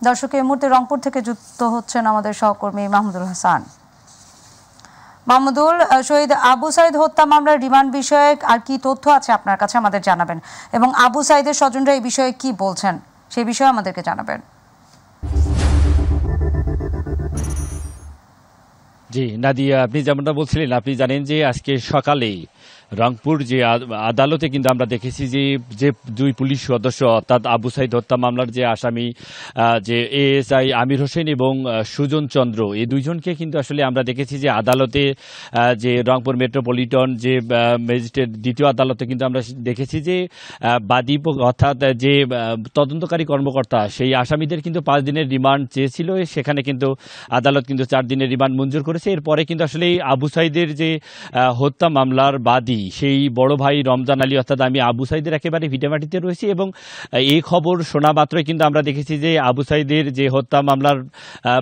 দর্শক, এই মুহূর্তে রংপুর থেকে যুক্ত হচ্ছেন আমাদের সহকর্মী মাহমুদুল হাসান। মাহমুদুল, শহীদ আবু সাইদ হত্যা মামলার রিমান্ড বিষয়ে আর কি তথ্য আছে আপনার কাছে আমাদের জানাবেন, এবং আবু সাইদের স্বজনরা এই বিষয়ে কি বলছেন সেই বিষয়ে আমাদেরকে জানাবেন। জি নাদিয়া, আপনি যেমনটা বলছিলেন, আপনি জানেন যে আজকে সকালে রংপুর যে আদালতে কিন্তু আমরা দেখেছি যে দুই পুলিশ সদস্য অর্থাৎ আবু সাইদ হত্যা মামলার যে আসামি যে এএসআই আমির হোসেন এবং সুজন চন্দ্র, এই দুইজনকে কিন্তু আসলে আমরা দেখেছি যে আদালতে যে রংপুর মেট্রোপলিটন যে ম্যাজিস্ট্রেট দ্বিতীয় আদালতে কিন্তু আমরা দেখেছি যে বাদী অর্থাৎ যে তদন্তকারী কর্মকর্তা সেই আসামিদের কিন্তু 5 দিনের রিমান্ড চেয়েছিল, সেখানে কিন্তু আদালত কিন্তু 4 দিনের রিমান্ড মঞ্জুর করেছে। এরপরে কিন্তু আসলে আবু সাইদের যে হত্যা মামলার বাদী সেই বড় ভাই রমজান আলী অর্থাৎ আমি আবু সাইদের একেবারে ভিটামাটিতে রয়েছি, এবং এই খবর শোনা মাত্রই কিন্তু আমরা দেখেছি যে আবু সাইদের যে হত্যা মামলার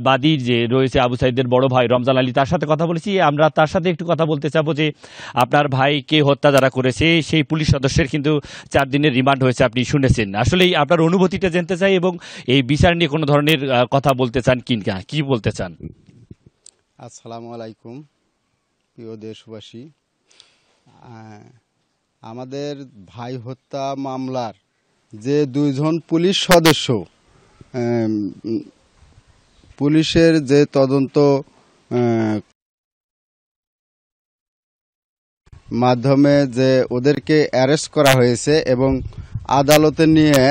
বাদী যে রয়েছে আবু সাইদের বড় ভাই রমজান আলী, তার সাথে কথা বলেছি। আমরা তার সাথে একটু কথা বলতে চাবো যে আপনার ভাইকে হত্যা যারা করেছে সেই পুলিশ সদস্যের কিন্তু 4 দিনের রিমান্ড হয়েছে, আপনি শুনেছেন। আসলে আপনার অনুভূতিটা জানতে চাই এবং এই বিচার নিয়ে কোনো ধরনের কথা বলতে চান কিনা, কি বলতে চান? আসসালামু আলাইকুম প্রিয় দেশবাসী। আমাদের ভাই হত্যা মামলার যে 2 জন পুলিশ সদস্য, পুলিশের যে তদন্ত মাধ্যমে যে ওদেরকে অ্যারেস্ট করা হয়েছে এবং আদালতে নিয়ে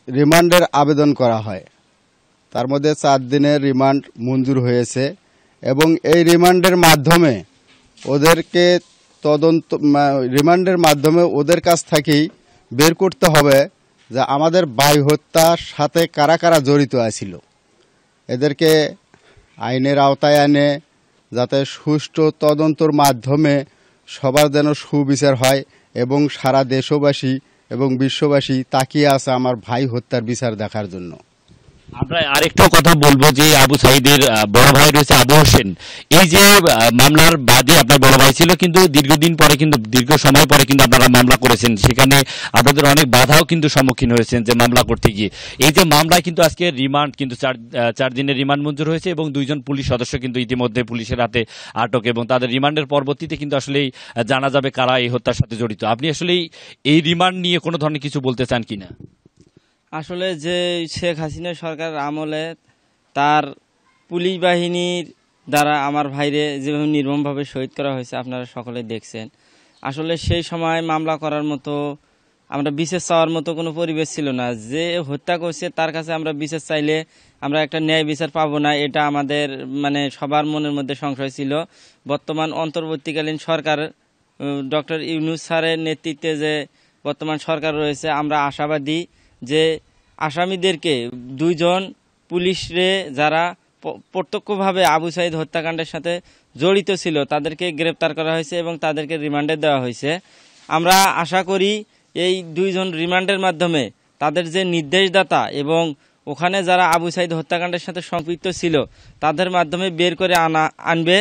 রিমান্ডের আবেদন করা হয়, তার মধ্যে 4 দিনের রিমান্ড মঞ্জুর হয়েছে এবং এই রিমান্ডের মাধ্যমে ওদেরকে রিমান্ডের মাধ্যমে ওদের কাছ থেকেই বের করতে হবে যে আমাদের ভাই হত্যার সাথে কারা কারা জড়িত আছিল। এদেরকে আইনের আওতায় আনে যাতে সুষ্ঠু তদন্তর মাধ্যমে সবার যেন সুবিচার হয় এবং সারা দেশবাসী এবং বিশ্ববাসী তাকিয়ে আছে আমার ভাই হত্যার বিচার দেখার জন্য। আমরা আরেকটা কথা বলবো যে আবু সাইদের বড় ভাই রয়েছে আবু হোসেন, এই যে মামলার বাদী আপনার বড় ভাই ছিল, কিন্তু দীর্ঘদিন পরে কিন্তু দীর্ঘ সময় পরে কিন্তু আপনারা মামলা করেছেন, সেখানে আপনাদের অনেক বাধাও কিন্তু সম্মুখীন হয়েছেন যে মামলা করতে গিয়ে। এই যে মামলায় কিন্তু আজকে রিমান্ড কিন্তু 4 দিনের রিমান্ড মঞ্জুর হয়েছে এবং 2 জন পুলিশ সদস্য কিন্তু ইতিমধ্যে পুলিশের হাতে আটক, এবং তাদের রিমান্ডের পরবর্তীতে কিন্তু আসলেই জানা যাবে কারা এই হত্যার সাথে জড়িত। আপনি আসলে এই রিমান্ড নিয়ে কোনো ধরনের কিছু বলতে চান কিনা? আসলে যে শেখ হাসিনা সরকার আমলে তার পুলিশ বাহিনীর দ্বারা আমার ভাইরে যেভাবে নির্মমভাবে শহীদ করা হয়েছে আপনারা সকলে দেখছেন। আসলে সেই সময় মামলা করার মতো, আমরা বিচার চাওয়ার মতো কোনো পরিবেশ ছিল না। যে হত্যা করছে তার কাছে আমরা বিচার চাইলে আমরা একটা ন্যায় বিচার পাবো না, এটা আমাদের সবার মনের মধ্যে সংশয় ছিল। বর্তমান অন্তর্বর্তীকালীন সরকার ডক্টর ইউনূস স্যারের নেতৃত্বে যে বর্তমান সরকার রয়েছে, আমরা আশাবাদী যে আসামিদেরকে 2 জন পুলিশরে যারা প্রত্যক্ষভাবে আবু সাইদ হত্যাকাণ্ডের সাথে জড়িত ছিল তাদেরকে গ্রেপ্তার করা হয়েছে এবং তাদেরকে রিমান্ডে দেওয়া হয়েছে। আমরা আশা করি এই 2 জন রিমান্ডের মাধ্যমে তাদের যে নির্দেশদাতা এবং ওখানে যারা আবু সাইদ হত্যাকাণ্ডের সাথে সম্পৃক্ত ছিল তাদের মাধ্যমে বের করে আনবে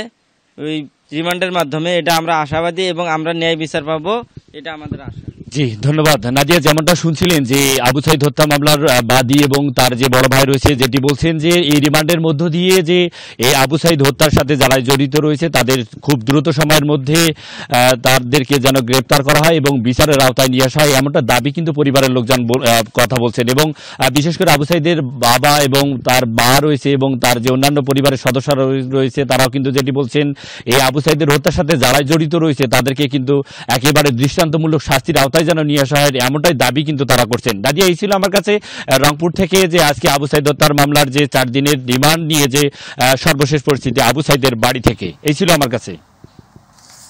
ওই রিমান্ডের মাধ্যমে, এটা আমরা আশাবাদী এবং আমরা ন্যায় বিচার পাবো, এটা আমাদের আশা। জি ধন্যবাদ নাদিয়া। যেমনটা শুনছিলেন যে আবু সাইদ হত্যা মামলার বাদী এবং তার যে বড় ভাই রয়েছে যেটি বলছেন যে এই রিমান্ডের মধ্য দিয়ে যে এই আবু সাইদ হত্যার সাথে যারা জড়িত রয়েছে তাদের খুব দ্রুত সময়ের মধ্যে তাদেরকে যেন গ্রেপ্তার করা হয় এবং বিচারের আওতায় নিয়ে আসা হয়, এমনটা দাবি কিন্তু পরিবারের লোকজন কথা বলছেন। এবং বিশেষ করে আবু সাইদের বাবা এবং তার মা রয়েছে এবং তার যে অন্যান্য পরিবারের সদস্যরা রয়েছে তারাও কিন্তু যেটি বলছেন এই আবু সাইদের হত্যার সাথে যারা জড়িত রয়েছে তাদেরকে কিন্তু একেবারে দৃষ্টান্তমূলক শাস্তির আওতায় যেন নিয়ে আসা হয়, এমনটাই দাবি কিন্তু তারা করছেন। দাদিয়া, এই ছিল আমার কাছে রংপুর থেকে যে আজকে আবু সাইদ হত্যার মামলার যে 4 দিনের রিমান্ড নিয়ে যে সর্বশেষ পরিস্থিতি আবু সাইদের বাড়ি থেকে, এই ছিল আমার কাছে।